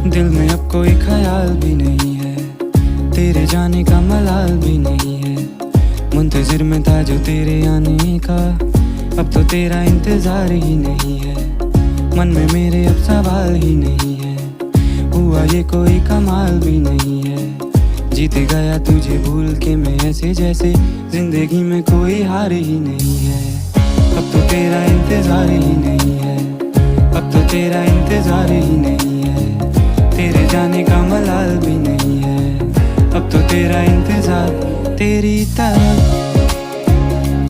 दिल में अब कोई ख्याल भी नहीं है, तेरे जाने का मलाल भी नहीं है। मुंतजिर में था जो तेरे आने का, अब तो तेरा इंतजार ही नहीं है। मन में मेरे अब सवाल ही नहीं है, हुआ ये कोई कमाल भी नहीं है। जीत गया तुझे भूल के मैं ऐसे जैसे जिंदगी में कोई हार ही नहीं है। अब तो तेरा इंतजार ही नहीं है, अब तो तेरा इंतजार ही नहीं है। तेरे जाने का मलाल भी नहीं है, अब तो तेरा इंतजार तेरी तरफ